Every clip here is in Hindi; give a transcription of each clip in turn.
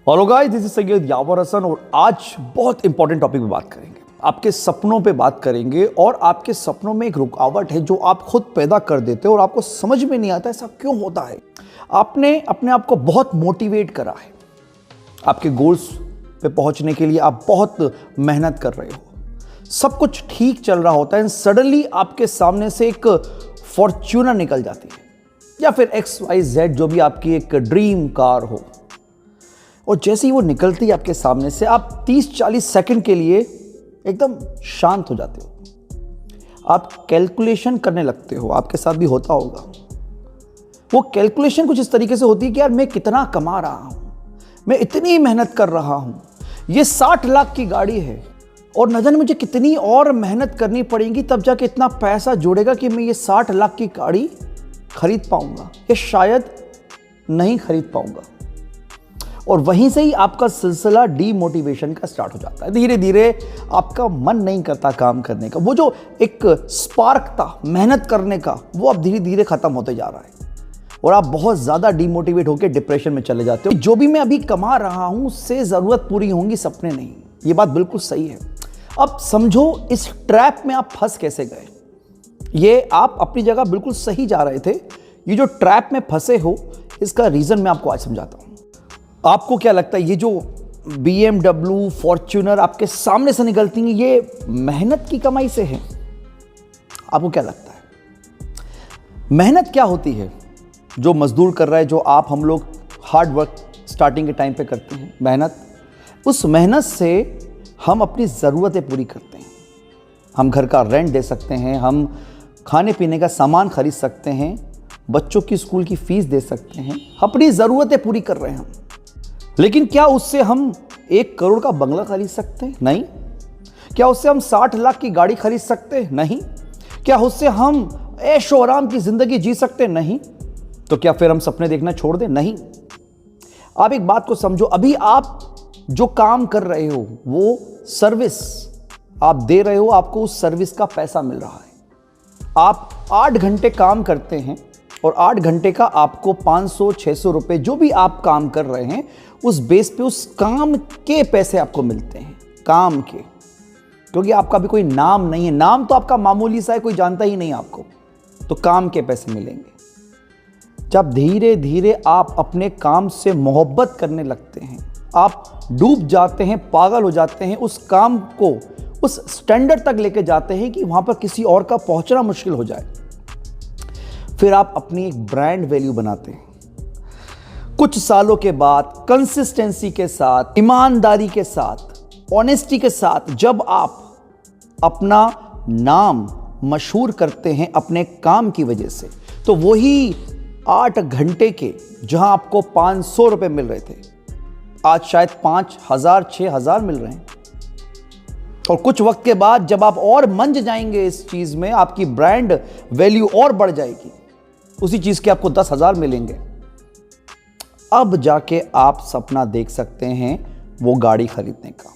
Hello guys, this is Syed Yawar Hasan और आज बहुत इंपॉर्टेंट टॉपिक पे बात करेंगे। आपके सपनों पे बात करेंगे और आपके सपनों में एक रुकावट है जो आप खुद पैदा कर देते हो और आपको समझ में नहीं आता ऐसा क्यों होता है। आपने अपने आप को बहुत मोटिवेट करा है, आपके गोल्स पे पहुंचने के लिए आप बहुत मेहनत कर रहे हो, सब कुछ ठीक चल रहा होता है, सडनली आपके सामने से एक फॉर्च्यूनर निकल जाती है या फिर XYZ जो भी आपकी एक ड्रीम कार हो, और जैसे ही वो निकलती है आपके सामने से आप 30-40 सेकंड के लिए एकदम शांत हो जाते हो। आप कैलकुलेशन करने लगते हो, आपके साथ भी होता होगा। वो कैलकुलेशन कुछ इस तरीके से होती है कि यार मैं कितना कमा रहा हूं, मैं इतनी मेहनत कर रहा हूं, ये 60 लाख की गाड़ी है और न जाने मुझे कितनी और मेहनत करनी पड़ेगी तब जाके इतना पैसा जुड़ेगा कि मैं ये 60 लाख की गाड़ी खरीद पाऊंगा, ये शायद नहीं खरीद पाऊंगा। और वहीं से ही आपका सिलसिला डीमोटिवेशन का स्टार्ट हो जाता है। धीरे धीरे आपका मन नहीं करता काम करने का, वो जो एक स्पार्क था मेहनत करने का वो अब धीरे धीरे खत्म होते जा रहा है और आप बहुत ज़्यादा डीमोटिवेट होकर डिप्रेशन में चले जाते हो। जो भी मैं अभी कमा रहा हूं उससे ज़रूरत पूरी होंगी, सपने नहीं। ये बात बिल्कुल सही है। अब समझो इस ट्रैप में आप फंस कैसे गए। ये आप अपनी जगह बिल्कुल सही जा रहे थे, ये जो ट्रैप में फंसे हो इसका रीज़न मैं आपको आज समझाता हूँ। आपको क्या लगता है ये जो BMW, फॉर्च्यूनर आपके सामने से निकलती हैं ये मेहनत की कमाई से है? आपको क्या लगता है मेहनत क्या होती है? जो मजदूर कर रहा है, जो आप हम लोग हार्ड वर्क स्टार्टिंग के टाइम पे करते हैं मेहनत, उस मेहनत से हम अपनी ज़रूरतें पूरी करते हैं। हम घर का रेंट दे सकते हैं, हम खाने पीने का सामान खरीद सकते हैं, बच्चों की स्कूल की फीस दे सकते हैं, अपनी ज़रूरतें पूरी कर रहे हैं हम। लेकिन क्या उससे हम 1 करोड़ का बंगला खरीद सकते हैं? नहीं। क्या उससे हम 60 लाख की गाड़ी खरीद सकते हैं? नहीं। क्या उससे हम ऐशो आराम की जिंदगी जी सकते हैं? नहीं। तो क्या फिर हम सपने देखना छोड़ दें? नहीं। आप एक बात को समझो, अभी आप जो काम कर रहे हो वो सर्विस आप दे रहे हो, आपको उस सर्विस का पैसा मिल रहा है। आप 8 घंटे काम करते हैं और 8 घंटे का आपको 500-600 रुपए जो भी आप काम कर रहे हैं उस बेस पे उस काम के पैसे आपको मिलते हैं, काम के। क्योंकि आपका भी कोई नाम नहीं है, नाम तो आपका मामूली सा है, कोई जानता ही नहीं आपको, तो काम के पैसे मिलेंगे। जब धीरे धीरे आप अपने काम से मोहब्बत करने लगते हैं, आप डूब जाते हैं, पागल हो जाते हैं, उस काम को उस स्टैंडर्ड तक लेके जाते हैं कि वहां पर किसी और का पहुंचना मुश्किल हो जाए, फिर आप अपनी एक ब्रांड वैल्यू बनाते हैं। कुछ सालों के बाद कंसिस्टेंसी के साथ, ईमानदारी के साथ, ऑनेस्टी के साथ जब आप अपना नाम मशहूर करते हैं अपने काम की वजह से, तो वही 8 घंटे के जहां आपको 500 रुपए मिल रहे थे आज शायद 5,000-6,000 मिल रहे हैं। और कुछ वक्त के बाद जब आप और मंझ जाएंगे इस चीज में, आपकी ब्रांड वैल्यू और बढ़ जाएगी, उसी चीज के आपको 10,000 मिलेंगे। अब जाके आप सपना देख सकते हैं वो गाड़ी खरीदने का,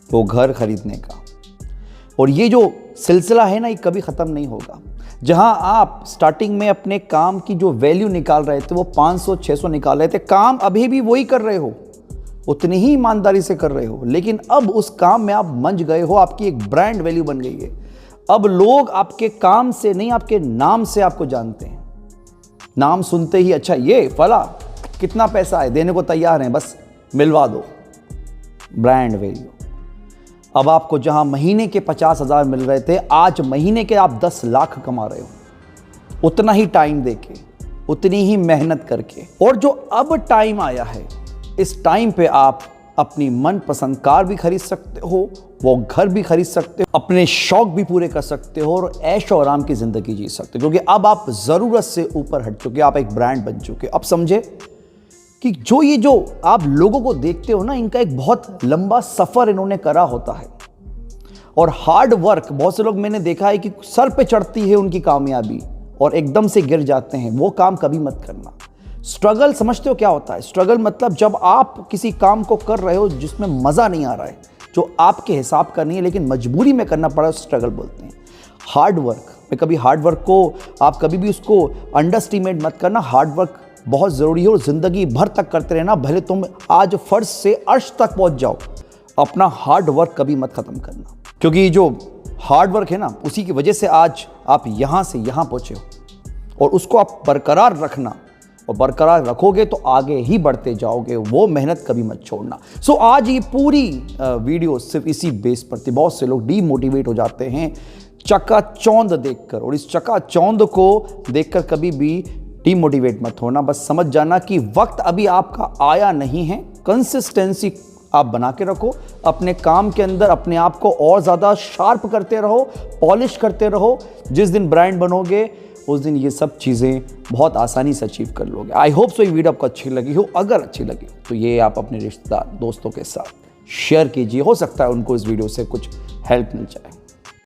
वो घर खरीदने का। और ये जो सिलसिला है ना, ये कभी खत्म नहीं होगा। जहां आप स्टार्टिंग में अपने काम की जो वैल्यू निकाल रहे थे वो 500-600 निकाल रहे थे, काम अभी भी वही कर रहे हो, उतनी ही ईमानदारी से कर रहे हो, लेकिन अब उस काम में आप मंझ गए हो, आपकी एक ब्रांड वैल्यू बन गई है। अब लोग आपके काम से नहीं, आपके नाम से आपको जानते हैं। नाम सुनते ही अच्छा ये फला कितना पैसा है, देने को तैयार हैं, बस मिलवा दो। Brand value. अब आपको जहां महीने के 50,000 मिल रहे थे, आज महीने के आप 10 लाख कमा रहे हो, उतना ही टाइम देके, उतनी ही मेहनत करके। और जो अब टाइम आया है, इस टाइम पे आप अपनी मनपसंद कार भी खरीद सकते हो, वो घर भी खरीद सकते हो, अपने शौक भी पूरे कर सकते हो और ऐशो आराम की जिंदगी जी सकते हो, क्योंकि अब आप जरूरत से ऊपर हट चुके, आप एक ब्रांड बन चुके। अब समझे कि जो आप लोगों को देखते हो ना, इनका एक बहुत लंबा सफर इन्होंने करा होता है और हार्ड वर्क। बहुत से लोग मैंने देखा है कि सर पे चढ़ती है उनकी कामयाबी और एकदम से गिर जाते हैं। वो काम कभी मत करना। स्ट्रगल समझते हो क्या होता है? स्ट्रगल मतलब जब आप किसी काम को कर रहे हो जिसमें मजा नहीं आ रहा है, जो आपके हिसाब का नहीं है लेकिन मजबूरी में करना पड़ा, स्ट्रगल बोलते हैं। हार्ड वर्क में कभी हार्ड वर्क को आप कभी भी उसको अंडरस्टिमेट मत करना। हार्ड वर्क बहुत ज़रूरी है और ज़िंदगी भर तक करते रहना, भले तुम आज फर्श से अर्श तक पहुंच जाओ। अपना हार्ड वर्क कभी मत ख़त्म करना, क्योंकि जो हार्ड वर्क है ना, उसी की वजह से आज आप यहाँ से यहाँ पहुँचे हो, और उसको आप बरकरार रखना, और बरकरार रखोगे तो आगे ही बढ़ते जाओगे। वो मेहनत कभी मत छोड़ना। सो आज ये पूरी वीडियो सिर्फ इसी बेस पर थी। बहुत से लोग डीमोटिवेट हो जाते हैं चकाचौंध देखकर, और इस चकाचौंध को देखकर कभी भी डीमोटिवेट मत होना। बस समझ जाना कि वक्त अभी आपका आया नहीं है। कंसिस्टेंसी आप बना के रखो अपने काम के अंदर, अपने आप को और ज़्यादा शार्प करते रहो, पॉलिश करते रहो। जिस दिन ब्रांड बनोगे उस दिन ये सब चीज़ें बहुत आसानी से अचीव कर लोगे। आई होप सो ये वीडियो आपको अच्छी लगी हो। अगर अच्छी लगी तो ये आप अपने रिश्तेदार दोस्तों के साथ शेयर कीजिए, हो सकता है उनको इस वीडियो से कुछ हेल्प मिल जाए।